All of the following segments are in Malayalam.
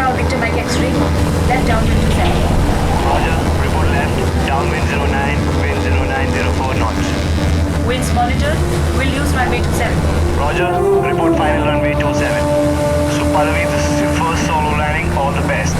Tower, Victor Mike X-ray. Left downwind 27. Roger, report left. Downwind 09, wind 0904 knots. Winds monitored. We'll use runway 27. Roger, report final runway 27. So Pallavi, this is your first solo landing. All the best.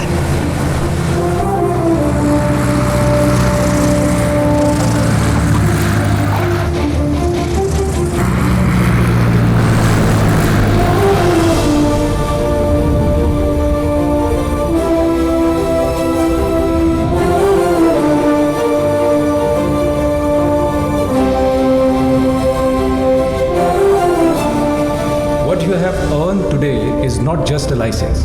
What you have earned today is not just a license.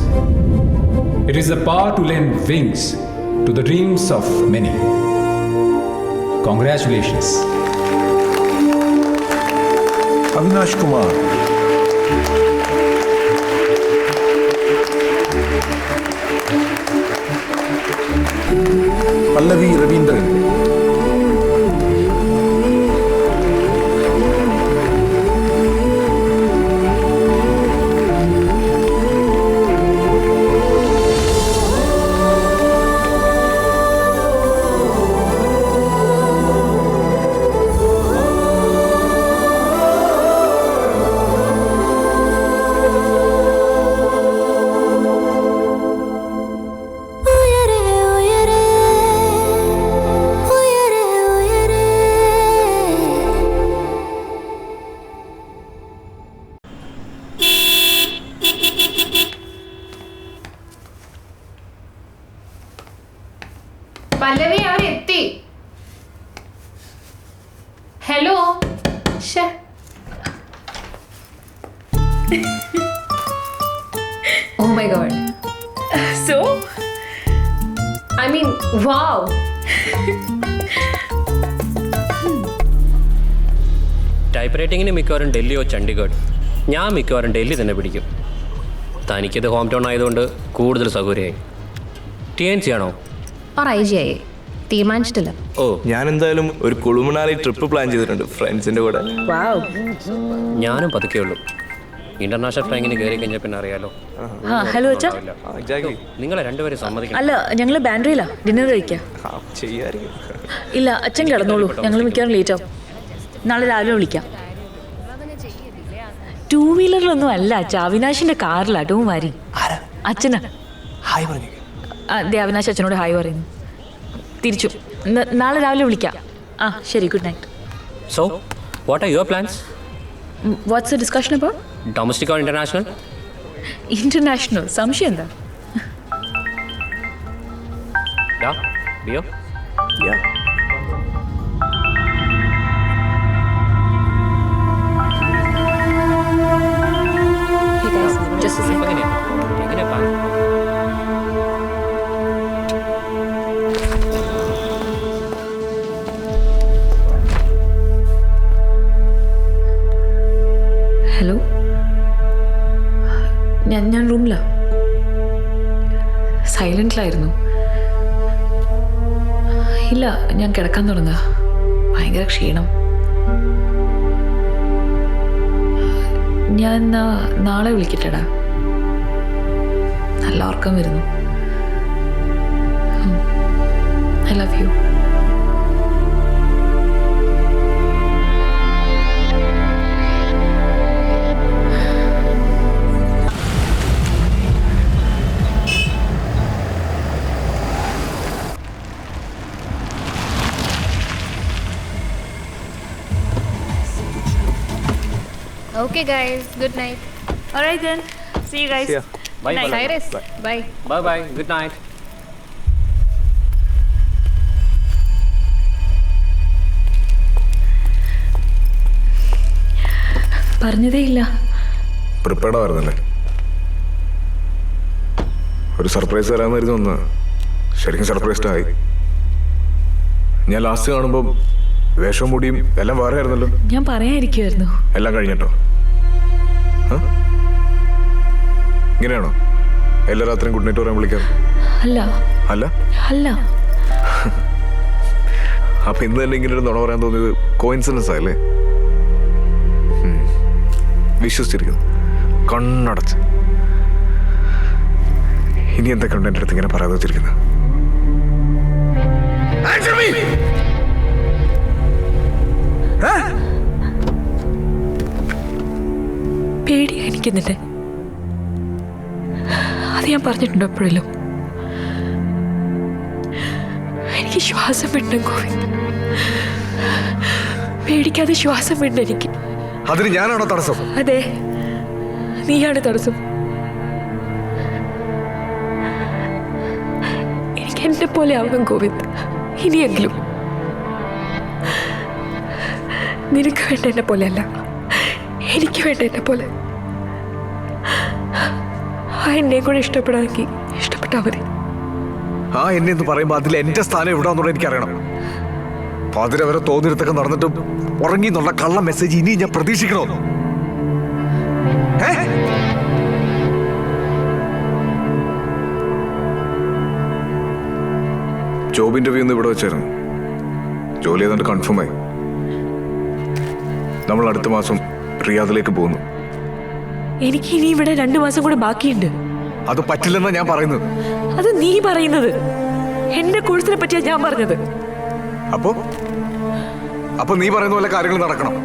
It is the power to lend wings to the dreams of many. Congratulations. Avinash Kumar. Pallavi Ravindran. Pallavi അവിടെ എത്തി. Hello. Oh my god. So? I mean, wow. Type റൈറ്റിങ്ങിന് മിക്കവാറും ഡൽഹിയോ ചണ്ഡീഗഡ്. ഞാൻ മിക്കവാറും ഡൽഹി തന്നെ പിടിക്കും. തനിക്കത് ഹോം ടൗൺ ആയതുകൊണ്ട് കൂടുതൽ സൗകര്യമായി. TNC ആണോ? IGI തീരുമാനിച്ചിട്ടില്ല. ഓ, ഞാൻ എന്തായാലും ഒരു കുളുമണാലി ട്രിപ്പ് പ്ലാൻ ചെയ്തിട്ടുണ്ട് ഫ്രണ്ട്സിന്റെ കൂടെ. Wow. ഞാനും പതുക്കെ ഉള്ളൂ. ഇന്റർനാഷണൽ ഫ്ലൈങ്ങിന് കയറി കഴിഞ്ഞാൽ പിന്നെ അറിയാലോ. ഹലോ അച്ഛാ. എക്സാക്ട്ലി. നിങ്ങളെ രണ്ടുപേരും സമ്മതിക്കണം. അല്ല, ഞങ്ങൾ ബാൻഡ്രിയിലാ ഡിന്നർ കഴിക്കാം. ചെയ്യായിരിക്കും. ഇല്ല, അച്ഛൻ കിടന്നോളൂ. ഞങ്ങൾ മിക്കവാറും ലേറ്റ് ആവും. നാളെ രാവിലെ വിളിക്കാം. 2 വീലറിലൊന്നും അല്ല അച്ഛാ, അവിനാശിന്റെ കാറിലാട്ടോ മാരി. അച്ഛനാ. ഹായ് പറഞ്ഞു. അതെ, അവിനാശ് അച്ഛനോട് ഹായ് പറയുന്നു. തിരിച്ചു. നാളെ രാവിലെ വിളിക്കാം. ആ ശരി, good night. So what are your plans? What's the discussion about? Domestic or international? International. സംശയം എന്താ? ഡിയോ? യാ. Just a second. എങ്ങനെയാ പ്ലാൻ? ഹലോ, ഞാൻ റൂമിലാ. സൈലന്റിലായിരുന്നു. ഇല്ല, ഞാൻ കിടക്കാൻ തുടങ്ങുക. ഭയങ്കര ക്ഷീണം. ഞാൻ നാളെ വിളിക്കട്ടെടാ. നല്ല ഉറക്കം വരുന്നു. I love you. Okay guys, good night. All right then. See you guys. See ya. Bye, Night. Cyrus, bye. Bye bye. Good night. പറഞ്ഞതേ ഇല്ല. പ്രിപ്പയർഡ് ആയിരുന്നല്ലേ? ഒരു സർപ്രൈസ് തരാമെന്നായിരുന്നു ഒന്ന്. ശരിക്കും സർപ്രൈസ്ഡ് ആയി. ഞാൻ ലാസ്റ്റ് കാണുമ്പോൾ വേഷം മുടിയും എല്ലാം വേറെ ആയിരുന്നല്ലോ. ഞാൻ പറയാതിരിക്കുമായിരുന്നു. എല്ലാം കഴിഞ്ഞിട്ടോ? ഇങ്ങനെയാണോ എല്ലാ രാത്രിയും ഗുഡ് നൈറ്റ് പറയാൻ വിളിക്കാറ്? അല്ല അല്ല അല്ല. അപ്പൊ ഇന്ന് തന്നെ ഇങ്ങനെ ഒരു നുണ പറയാൻ തോന്നിയത് കോയിൻസിഡൻസ് ആയല്ലേ? വിശ്വസിച്ചിരിക്കുന്നു കണ്ണടച്ച്. ഇനി എന്തൊക്കെയുണ്ട് എൻ്റെ അടുത്ത് ഇങ്ങനെ പറയാതെ വെച്ചിരിക്കുന്നത്? പേടിയാ എനിക്ക് നിന്നെ. അത് ഞാൻ പറഞ്ഞിട്ടുണ്ടോ എപ്പോഴല്ലോ? എനിക്ക് ശ്വാസം വിടണം ഗോവിന്ദ്. പേടിക്കാതെ ശ്വാസം വിടണം എനിക്ക്. അതിന് ഞാനാണോ തടസ്സം? അതെ, നീയാണ് തടസ്സം. എനിക്ക് എന്നെ പോലെ ആവണം ഗോവിന്ദ്, ഇനിയെങ്കിലും. നിനക്ക് വേണ്ട എന്നെ പോലെയല്ല, എനിക്ക് വേണ്ട എന്നെ പോലെ. ആ എന്നെ കൂടെ ഇഷ്ടപ്പെടാമെങ്കിൽ ഇഷ്ടപ്പെട്ടാ മതി. ആ എന്നെ എന്ന് പറയുമ്പോൾ അതിൽ എൻ്റെ സ്ഥാനം എവിടാന്നുള്ളത് എനിക്കറിയണം. പാതിര വരെ തോന്നിയിടത്തൊക്കെ നടന്നിട്ടും ഉറങ്ങി എന്നുള്ള കള്ള മെസ്സേജ് ഇനി ഞാൻ പ്രതീക്ഷിക്കണോ? ജോബ് ഇന്റർവ്യൂ ഒന്ന് ഇവിടെ വെച്ചായിരുന്നു. ജോലി ഏതാണ്ട് കൺഫേം ആയി. നമ്മൾ അടുത്ത മാസം റിയാദിലേക്ക് പോകുന്നു. എനിക്ക് ഇനി ഇവിടെ 2 മാസം കൂടെ ബാക്കിയുണ്ട്. അത് പറ്റില്ലെന്നാ ഞാൻ പറയുന്നത്. അത് നീ പറയുന്നത്. എന്റെ കോഴ്സിനെ പറ്റിയാ ഞാൻ പറഞ്ഞത്. അപ്പൊ നീ പറയുന്ന പോലെ കാര്യങ്ങൾ നടക്കണം.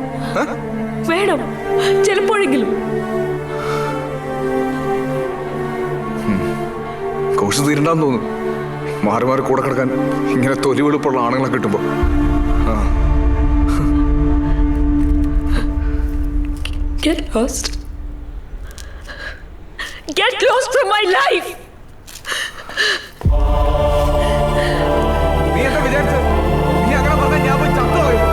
വേണം, ചിലപ്പോഴെങ്കിലും. കോഴ്സ് തീരണ്ടാന്ന് തോന്നുന്നു. മാറി മാറി കൂടെ കിടക്കാൻ ഇങ്ങനെ തൊലി വെളുപ്പുള്ള ആണുങ്ങളെ കിട്ടുമ്പോ. Get lost. Get lost from my life. നീ എന്താ വിചാരിച്ചത്? നീ അങ്ങനെ പറഞ്ഞാൽ ഞാൻ പോയി ചത്തുകളയും.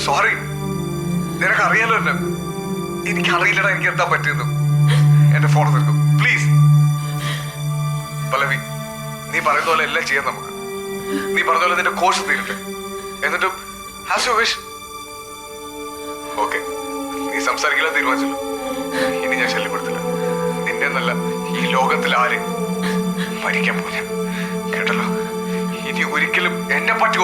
സോറി, നിനക്കറിയാലോ എന്നെ. എനിക്കറിയില്ലടാ എനിക്ക് എന്താ പറ്റിയെന്ന്. എന്റെ ഫോൺ തീർക്കും പ്ലീസ്. പല്ലവി, നീ പറയുന്ന പോലെ എല്ലാം ചെയ്യാം നമുക്ക്. നീ പറഞ്ഞ പോലെ നിന്റെ കോഴ്സ് തീരട്ടെ, എന്നിട്ടും ഹാസ് യു വിഷ്. ഓക്കെ, നീ സംസാരിക്കില്ല തീരുമാനിച്ചല്ലോ. ഇനി ഞാൻ ശല്യപ്പെടുത്തില്ല. നിന്നെ എന്നല്ല, ഈ ലോകത്തിൽ ആര് മരിക്കാൻ പോലെ കേട്ടല്ലോ. ഇനി ഒരിക്കലും എന്നെ പറ്റി